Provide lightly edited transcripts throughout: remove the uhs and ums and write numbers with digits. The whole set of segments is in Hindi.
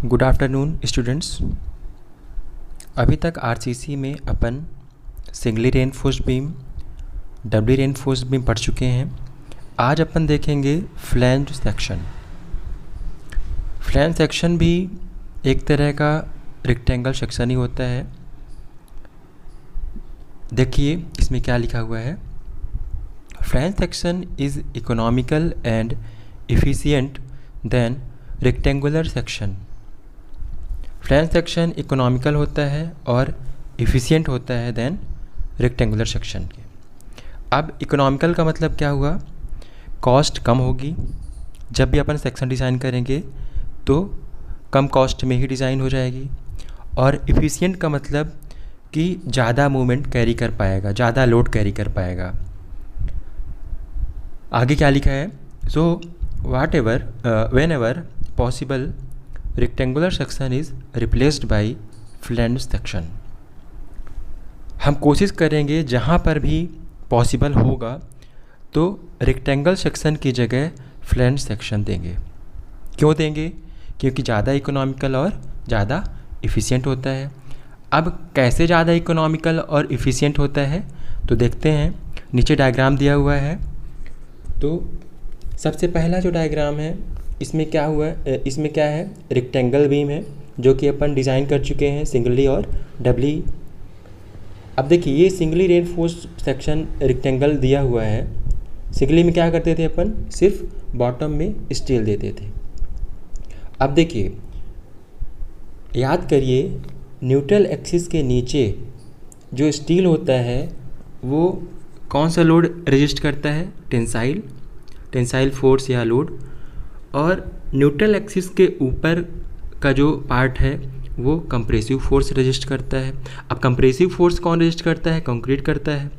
Good afternoon students. अभी तक आरसीसी में अपन singly reinforced beam, doubly reinforced beam पढ़ चुके हैं। आज अपन देखेंगे फ्लैंज सेक्शन। फ्लैंज सेक्शन भी एक तरह का रेक्टेंगल सेक्शन ही होता है। देखिए इसमें क्या लिखा हुआ है। Flange section is economical and efficient then rectangular section. Flange section economical होता है और एफिशिएंट होता है देन रेक्टेंगुलर सेक्शन के। अब इकोनॉमिकल का मतलब क्या हुआ? कॉस्ट कम होगी। जब भी अपन सेक्शन डिज़ाइन करेंगे तो कम कॉस्ट में ही डिज़ाइन हो जाएगी। और एफिशिएंट का मतलब कि ज़्यादा मूवमेंट कैरी कर पाएगा, ज़्यादा लोड कैरी कर पाएगा। आगे क्या लिखा है? So whatever whenever possible rectangular section is replaced by flange section. हम कोशिश करेंगे जहाँ पर भी पॉसिबल होगा तो रेक्टेंगल सेक्शन की जगह फ्लैंज सेक्शन देंगे। क्यों देंगे? क्योंकि ज़्यादा इकोनॉमिकल और ज़्यादा इफ़िशिएंट होता है। अब कैसे ज़्यादा इकोनॉमिकल और इफ़िशिएंट होता है तो देखते हैं। नीचे डायग्राम दिया हुआ है। तो सबसे पहला जो डायग्राम है इसमें क्या हुआ, इसमें क्या है? रेक्टेंगल बीम है जो कि अपन डिज़ाइन कर चुके हैं सिंगली और डबली। अब देखिए ये सिंगली रेनफोर्स्ड सेक्शन रेक्टेंगल दिया हुआ है। सिंगली में क्या करते थे अपन? सिर्फ बॉटम में स्टील देते थे। अब देखिए याद करिए, न्यूट्रल एक्सिस के नीचे जो स्टील होता है वो कौन सा लोड रेजिस्ट करता है? टेंसाइल फोर्स या लोड। और न्यूट्रल एक्सिस के ऊपर का जो पार्ट है वो कंप्रेसिव फोर्स रेजिस्ट करता है। अब कंप्रेसिव फोर्स कौन रेजिस्ट करता है? कंक्रीट करता है।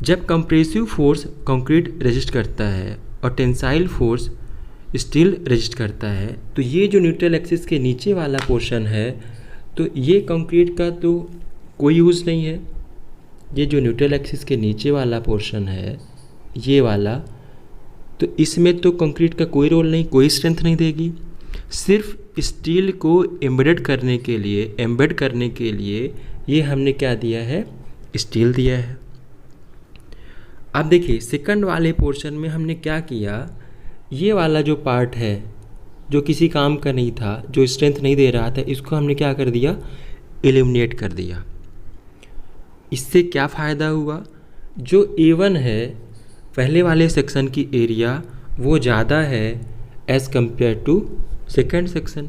जब कंप्रेसिव फोर्स कंक्रीट रेजिस्ट करता है और टेंसाइल फोर्स स्टील रेजिस्ट करता है तो ये जो न्यूट्रल एक्सिस के नीचे वाला पोर्शन है तो ये कंक्रीट का तो कोई यूज़ नहीं है। ये जो न्यूट्रल एक्सिस के नीचे वाला पोर्शन है ये वाला, तो इसमें तो कंक्रीट का कोई रोल नहीं, कोई स्ट्रेंथ नहीं देगी। सिर्फ स्टील को एम्बेड करने के लिए ये हमने क्या दिया है? स्टील दिया है। अब देखिए सेकंड वाले पोर्शन में हमने क्या किया, ये वाला जो पार्ट है जो किसी काम का नहीं था, जो स्ट्रेंथ नहीं दे रहा था, इसको हमने क्या कर दिया? एलिमिनेट कर दिया। इससे क्या फ़ायदा हुआ? जो A1 है पहले वाले सेक्शन की एरिया वो ज़्यादा है as compare to second section.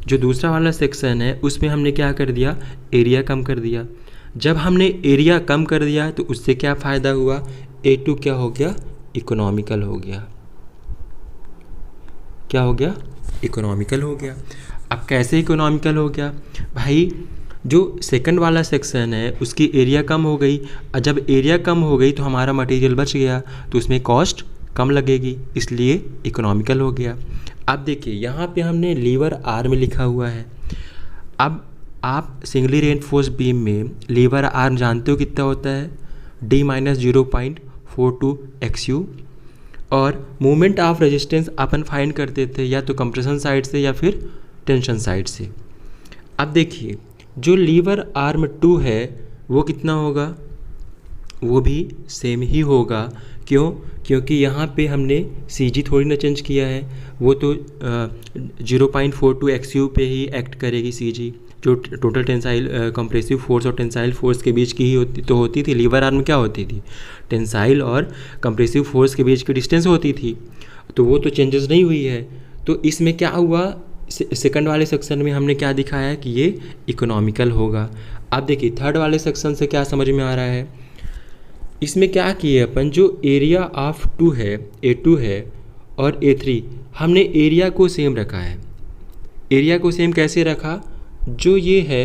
जो दूसरा वाला सेक्शन है उसमें हमने क्या कर दिया? एरिया कम कर दिया। जब हमने एरिया कम कर दिया तो उससे क्या फ़ायदा हुआ? A2 क्या हो गया? इकोनॉमिकल हो गया। क्या हो गया? इकोनॉमिकल हो गया। अब कैसे इकोनॉमिकल हो गया? भाई जो सेकंड वाला सेक्शन है उसकी एरिया कम हो गई, और जब एरिया कम हो गई तो हमारा मटेरियल बच गया तो उसमें कॉस्ट कम लगेगी, इसलिए इकोनॉमिकल हो गया। अब देखिए यहाँ पे हमने लीवर आर्म लिखा हुआ है। अब आप सिंगली रेनफोर्स्ड बीम में लीवर आर्म जानते हो कितना होता है? D-0.42 XU। और moment of resistance upon find करते थे या तो कंप्रेशन साइड से या फिर टेंशन साइड से। अब देखिए जो लीवर आर्म 2 है वो कितना होगा? वो भी सेम ही होगा। क्यों? क्योंकि यहाँ पे हमने CG थोड़ी ना चेंज किया है, वो तो 0.42 XU पे ही एक्ट करेगी CG। जो टोटल टेंसाइल कंप्रेसिव फोर्स और टेंसाइल फोर्स के बीच की ही होती थी। लीवर आर्म क्या होती थी? टेंसाइल और कंप्रेसिव फोर्स के बीच की डिस्टेंस होती थी, तो वो तो चेंजेस नहीं हुई है। तो इसमें क्या हुआ? सेकंड वाले सेक्शन में हमने क्या दिखाया कि ये इकोनॉमिकल होगा। अब देखिए थर्ड वाले सेक्शन से क्या समझ में आ रहा है? इसमें क्या किए अपन, जो एरिया ऑफ 2 है, A2 है और A3, हमने एरिया को सेम रखा है। एरिया को सेम कैसे रखा? जो ये है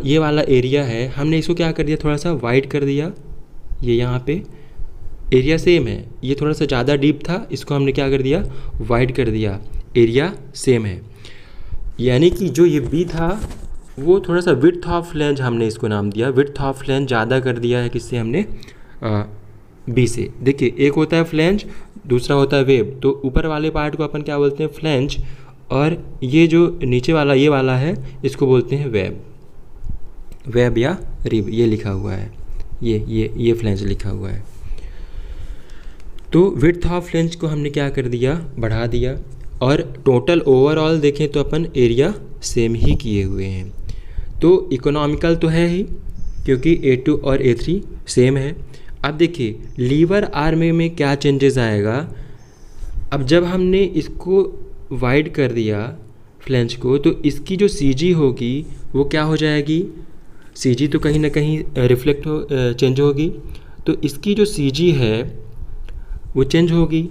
ये वाला एरिया है, हमने इसको क्या कर दिया? थोड़ा सा वाइड कर दिया। ये यहाँ पे एरिया सेम है, ये थोड़ा सा ज़्यादा डीप था, इसको हमने क्या कर दिया? वाइड कर दिया। एरिया सेम है, यानी कि जो ये B था वो थोड़ा सा विड्थ ऑफ फ्लैंज हमने इसको नाम दिया। विड्थ ऑफ फ्लैंज ज़्यादा कर दिया है किससे? हमने B से। देखिए एक होता है फ्लैंज, दूसरा होता है वेब। तो ऊपर वाले पार्ट को अपन क्या बोलते हैं? फ्लैंज। और ये जो नीचे वाला ये वाला है इसको बोलते हैं वेब या रिब, ये लिखा हुआ है, ये फ्लेंज लिखा हुआ है। तो विड्थ ऑफ फ्लेंज को हमने क्या कर दिया, बढ़ा दिया, और टोटल ओवरऑल देखें तो अपन एरिया सेम ही किए हुए हैं। तो इकोनॉमिकल तो है ही क्योंकि A2 और A3 सेम है। अब देखिए लीवर आर्म में क्या चेंजेस आएगा। अब जब हमने इसको वाइड कर दिया फ्लेंज को, तो इसकी जो CG होगी वो क्या हो जाएगी, CG तो कहीं ना कहीं चेंज होगी, तो इसकी जो CG है वो चेंज होगी।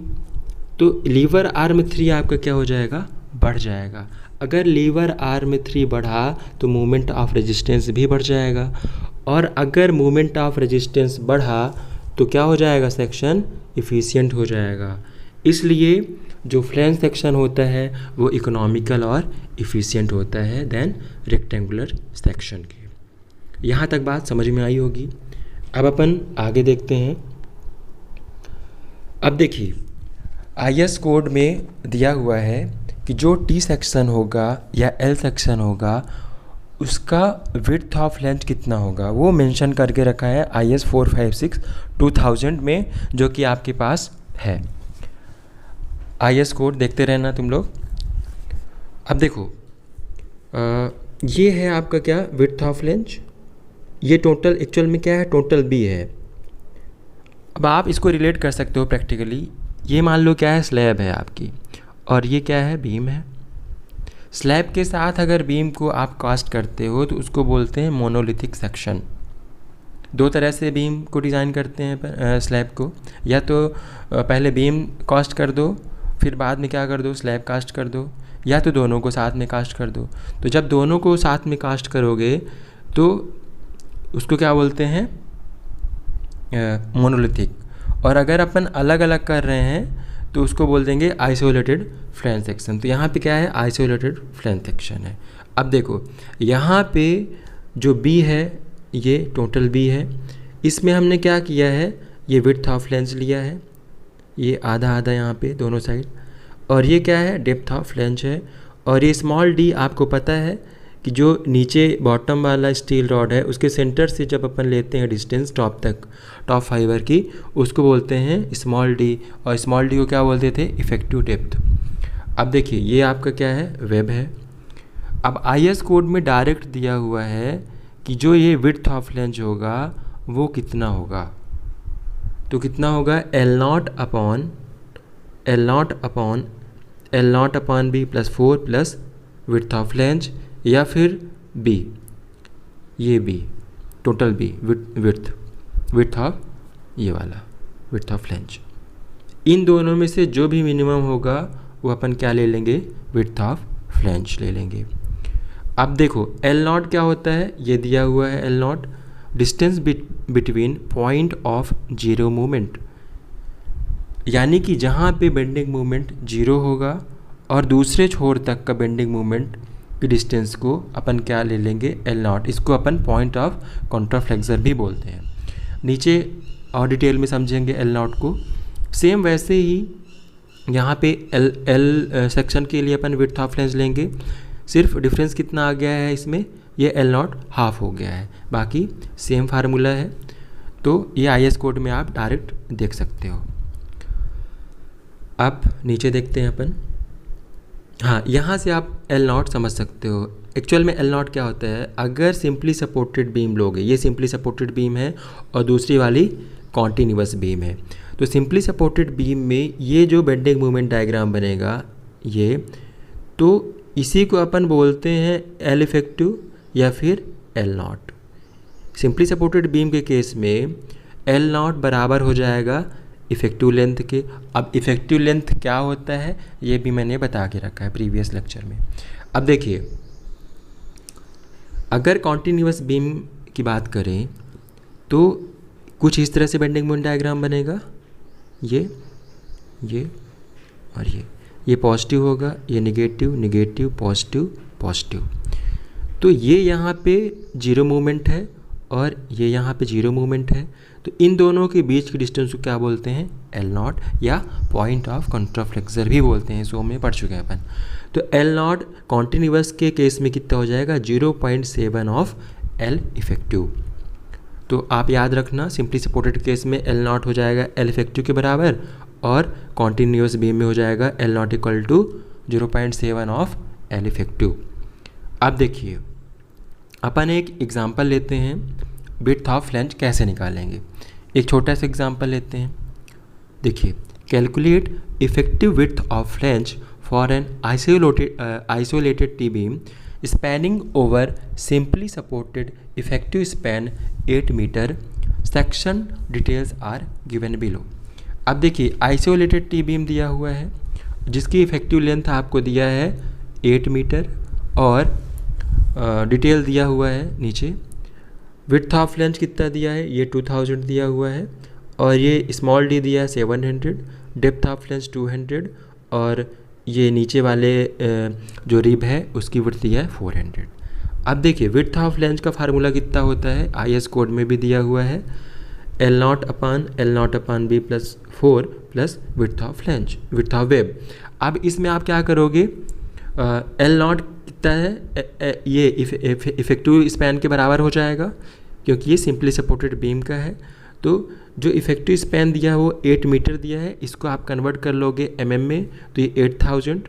तो लीवर आर्म 3 आपका क्या हो जाएगा, बढ़ जाएगा। अगर लीवर आर्म 3 बढ़ा तो मोमेंट ऑफ रेजिस्टेंस भी बढ़ जाएगा, और अगर मोमेंट ऑफ रेजिस्टेंस बढ़ा तो क्या हो जाएगा, सेक्शन इफ़िशियंट हो जाएगा। इसलिए जो फ्लेंज सेक्शन होता है वो इकोनॉमिकल और इफ़िशियंट होता है देन रेक्टेंगुलर सेक्शन के। यहाँ तक बात समझ में आई होगी। अब अपन आगे देखते हैं। अब देखिए IS कोड में दिया हुआ है कि जो T सेक्शन होगा या L सेक्शन होगा उसका विड्थ ऑफ लेंथ कितना होगा, वो मेंशन करके रखा है IS 456/2000 में, जो कि आपके पास है। IS कोड देखते रहना तुम लोग। अब देखो ये है आपका क्या, विड्थ ऑफ लेंथ। ये टोटल एक्चुअल में क्या है, टोटल B है। अब आप इसको रिलेट कर सकते हो प्रैक्टिकली। ये मान लो क्या है, स्लैब है आपकी, और ये क्या है, बीम है। स्लैब के साथ अगर बीम को आप कास्ट करते हो तो उसको बोलते हैं मोनोलिथिक सेक्शन। दो तरह से बीम को डिज़ाइन करते हैं स्लैब को, या तो पहले बीम कास्ट कर दो फिर बाद में क्या कर दो, स्लैब कास्ट कर दो, या तो दोनों को साथ में कास्ट कर दो। तो जब दोनों को साथ में कास्ट करोगे तो उसको क्या बोलते हैं, मोनोलिथिक। और अगर अपन अलग अलग कर रहे हैं तो उसको बोल देंगे आइसोलेटेड फ्लेंज सेक्शन। तो यहाँ पे क्या है, आइसोलेटेड फ्लेंज सेक्शन है। अब देखो यहाँ पे जो B है ये टोटल B है, इसमें हमने क्या किया है, ये विड्थ ऑफ फ्लेंज लिया है, ये आधा आधा यहाँ पे दोनों साइड, और ये क्या है, डेप्थ ऑफ फ्लेंज है। और ये स्मॉल d आपको पता है कि जो नीचे बॉटम वाला स्टील रॉड है उसके सेंटर से जब अपन लेते हैं डिस्टेंस टॉप तक, टॉप फाइबर की, उसको बोलते हैं स्मॉल d, और स्मॉल d को क्या बोलते थे, इफेक्टिव डेप्थ। अब देखिए ये आपका क्या है, वेब है। अब IS कोड में डायरेक्ट दिया हुआ है कि जो ये विड्थ ऑफ फ्लेंज होगा वो कितना होगा, तो कितना होगा, L0 upon B + 4 plus width of flange, या फिर B, ये B total B width of, ये वाला विड्थ ऑफ फ्लेंज। इन दोनों में से जो भी मिनिमम होगा वो अपन क्या ले लेंगे, विड्थ ऑफ फ्लेंज ले लेंगे। अब देखो L0 क्या होता है, ये दिया हुआ है L0, distance between point of zero movement, यानी कि जहाँ पे बेंडिंग मूवमेंट जीरो होगा और दूसरे छोर तक का बेंडिंग मूवमेंट की डिस्टेंस को अपन क्या ले लेंगे, L0। इसको अपन पॉइंट ऑफ कॉन्ट्राफ्लेक्सर भी बोलते हैं। नीचे और डिटेल में समझेंगे L0 को। सेम वैसे ही यहाँ पे L सेक्शन के लिए अपन विड्थ ऑफ फ्लेंज लेंगे, सिर्फ डिफरेंस कितना आ गया है इसमें, ये L0 हाफ हो गया है, बाकी सेम फार्मूला है। तो ये IS कोड में आप डायरेक्ट देख सकते हो। अब नीचे देखते हैं अपन। हाँ, यहाँ से आप L0 समझ सकते हो। एक्चुअल में L0 क्या होता है, अगर सिंपली सपोर्टेड बीम लोगे, ये सिंपली सपोर्टेड बीम है और दूसरी वाली कॉन्टीन्यूअस बीम है, तो सिंपली सपोर्टेड बीम में ये जो बेंडिंग मूवमेंट डायग्राम बनेगा ये, तो इसी को अपन बोलते हैं L इफेक्टिव या फिर L0। सिंपली सपोर्टेड बीम के केस में L0 बराबर हो जाएगा इफ़ेक्टिव लेंथ के। अब इफ़ेक्टिव लेंथ क्या होता है ये भी मैंने बता के रखा है प्रीवियस लेक्चर में। अब देखिए अगर कॉन्टीन्यूअस बीम की बात करें तो कुछ इस तरह से बेंडिंग मोमेंट डायग्राम बनेगा, ये और ये पॉजिटिव होगा, ये नेगेटिव नेगेटिव पॉजिटिव पॉजिटिव। तो ये यहाँ पे जीरो मूवमेंट है और ये यहाँ पे जीरो मूवमेंट है। तो इन दोनों के बीच की डिस्टेंस को क्या बोलते हैं, एल नॉट, या पॉइंट ऑफ कंट्राफ्लेक्सर भी बोलते हैं। सो में पढ़ चुके हैं अपन। तो एल नॉट कॉन्टिन्यूअस के केस में कितना हो जाएगा, 0.7 ऑफ एल इफेक्टिव। तो आप याद रखना, सिंपली सपोर्टेड केस में एल नॉट हो जाएगा एल इफेक्टिव के बराबर, और कॉन्टिन्यूअस बीम में हो जाएगा L not equal to 0.7 of L effective. अब देखिए अपन एक एग्जांपल लेते हैं, विड्थ ऑफ फ्लैंज कैसे निकालेंगे। एक छोटा सा एग्जांपल लेते हैं। देखिए, calculate effective width of flange for an isolated T beam spanning over simply supported effective span 8 metre. Section details are given below. अब देखिए, आइसोलेटेड टी बीम दिया हुआ है जिसकी इफेक्टिव लेंथ आपको दिया है 8 मीटर, और डिटेल दिया हुआ है नीचे। विड्थ ऑफ फ्लैंज कितना दिया है, ये 2000 दिया हुआ है, और ये स्मॉल डी दिया है 700, डेप्थ ऑफ फ्लैंज 200, और ये नीचे वाले जो रिब है उसकी विड्थ दिया है 400। अब देखिए, विड्थ ऑफ फ्लैंज का फार्मूला कितना होता है, IS कोड में भी दिया हुआ है, L not upon B plus 4 plus width of flange, width of web. अब इसमें आप क्या करोगे, L नॉट कितना है, ये इफेक्टिव स्पैन के बराबर हो जाएगा क्योंकि ये सिंपली सपोर्टेड बीम का है। तो जो इफेक्टिव स्पैन दिया है वो 8 मीटर दिया है, इसको आप कन्वर्ट कर लोगे mm में, तो ये 8000,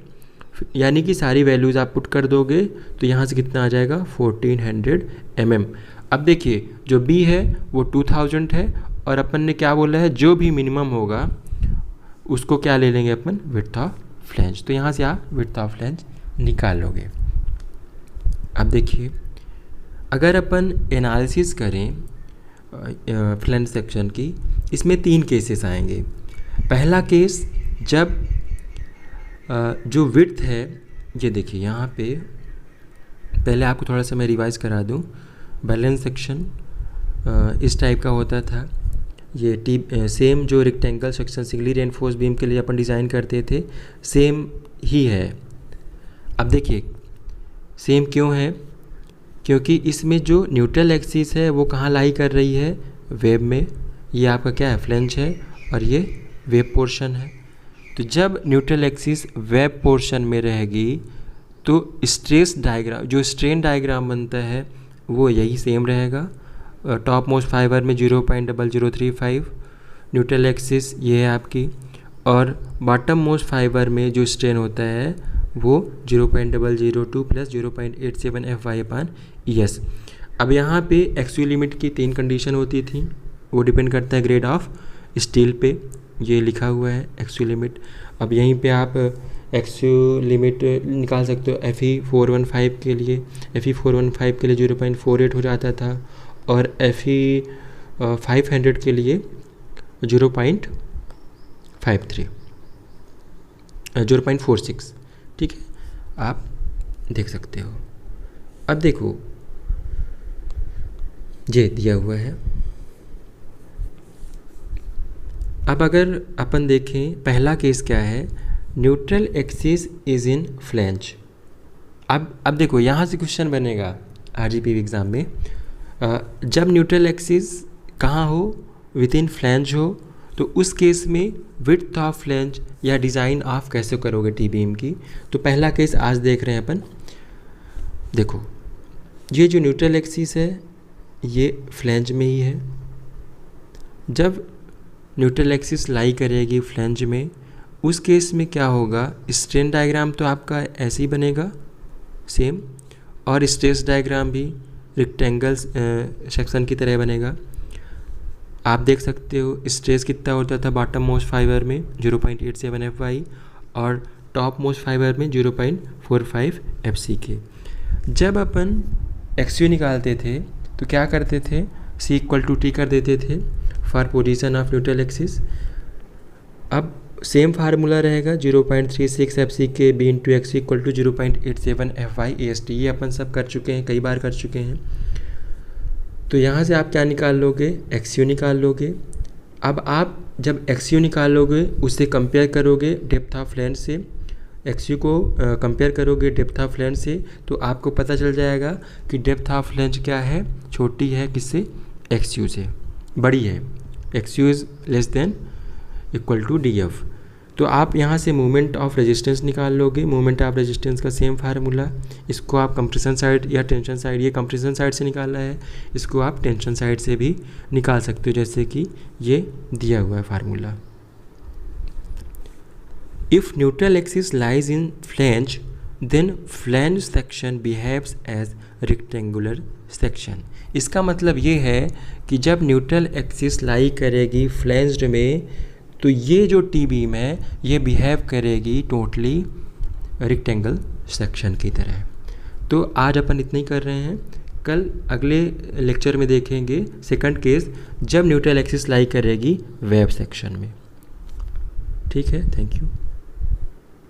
यानी कि सारी वैल्यूज़ आप पुट कर दोगे तो यहाँ से कितना आ जाएगा 1400 mm। अब देखिए, जो B है वो 2000 है, और अपन ने क्या बोला है, जो भी मिनिमम होगा उसको क्या ले लेंगे अपन, विड्थ ऑफ फ्लैंज। तो यहाँ से आप विड्थ ऑफ फ्लैंज निकाल लोगे। अब देखिए, अगर अपन एनालिसिस करें फ्लैंज सेक्शन की, इसमें 3 केसेस आएंगे। पहला केस, जब जो विड्थ है, ये देखिए यहाँ पे, पहले आपको थोड़ा सा मैं रिवाइज करा दूँ। बैलेंस सेक्शन इस टाइप का होता था, ये सेम जो rectangle section singly reinforce beam के लिए अपन डिज़ाइन करते थे, सेम ही है। अब देखिए, सेम क्यों है, क्योंकि इसमें जो न्यूट्रल एक्सिस है वो कहाँ लाई कर रही है, वेब में। ये आपका क्या है, फ्लैंज है, और ये वेब पोर्शन है। तो जब न्यूट्रल एक्सिस वेब पोर्शन में रहेगी तो स्ट्रेस डायग्राम, जो स्ट्रेन डायग्राम बनता है वो यही सेम रहेगा। टॉप मोस्ट फाइबर में 0.0035 न्यूट्रल एक्सिस ये है आपकी, और बॉटम मोस्ट फाइबर में जो स्ट्रेन होता है वो 0.002 प्लस 0.87 FY/ES। अब यहाँ पे एक्सयू लिमिट की 3 कंडीशन होती थी, वो डिपेंड करता है ग्रेड ऑफ स्टील पे, ये लिखा हुआ है एक्सयू लिमिट। अब यहीं पे आप एक्सयू लिमिट निकाल सकते हो। Fe415 के लिए, Fe415 के लिए 0.48 हो जाता था, और Fe500 के लिए 0.46, ठीक है, आप देख सकते हो। अब देखो, ये दिया हुआ है। अब अगर अपन देखें, पहला केस क्या है, neutral axis is in flange. अब देखो, यहाँ से क्वेश्चन बनेगा RGP एग्ज़ाम में, जब न्यूट्रल एक्सिस कहाँ हो, विद इन फ्लैंज हो, तो उस केस में विड्थ ऑफ फ्लैंज या डिज़ाइन ऑफ कैसे करोगे टी बीम की। तो पहला केस आज देख रहे हैं अपन। देखो, ये जो न्यूट्रल एक्सिस है ये फ्लैंज में ही है। जब न्यूट्रल एक्सिस लाई करेगी फ्लैंज में, उस केस में क्या होगा, स्ट्रेन डायग्राम तो आपका ऐसे ही बनेगा सेम, और स्ट्रेस डायग्राम भी रेक्टेंगल सेक्शन की तरह बनेगा। आप देख सकते हो स्ट्रेस कितना होता था बॉटम मोस्ट फाइबर में 0.87 FY, और टॉप मोस्ट फाइबर में 0.45 FCK। जब अपन एक्सयू निकालते थे तो क्या करते थे, C=T कर देते थे for position of neutral axis. अब सेम फार्मूला रहेगा 0.36 FCK B × XU = 0.87 FY AST। ये अपन सब कर चुके हैं, कई बार कर चुके हैं। तो यहाँ से आप क्या निकाल लोगे, एक्सयू निकाल लोगे। अब आप जब एक्सयू निकालोगे उससे कंपेयर करोगे डेप्थ ऑफ फ्लैंज से, एक्सयू को कंपेयर करोगे डेप्थ ऑफ फ्लैंज से, तो आपको पता चल जाएगा कि डेप्थ ऑफ फ्लैंज क्या है, छोटी है किससे, एक्सयू से, बड़ी है x u is less than equal to D F. तो आप यहाँ से मोमेंट ऑफ रेजिस्टेंस निकाल लोगे, मोमेंट ऑफ रेजिस्टेंस का सेम फार्मूला, इसको आप कंप्रेशन साइड या टेंशन साइड, ये कंप्रेशन साइड से निकालना है, इसको आप टेंशन साइड से भी निकाल सकते हो, जैसे कि ये दिया हुआ है formula. If neutral axis lies in flange then flange section behaves as rectangular section. इसका मतलब ये है कि जब न्यूट्रल एक्सिस लाई करेगी फ्लैंज्ड में, तो ये जो टी बीम है ये बिहेव करेगी टोटली रेक्टेंगल सेक्शन की तरह। तो आज अपन इतना ही कर रहे हैं, कल अगले लेक्चर में देखेंगे सेकंड केस जब न्यूट्रल एक्सिस लाई करेगी वेव सेक्शन में। ठीक है, थैंक यू।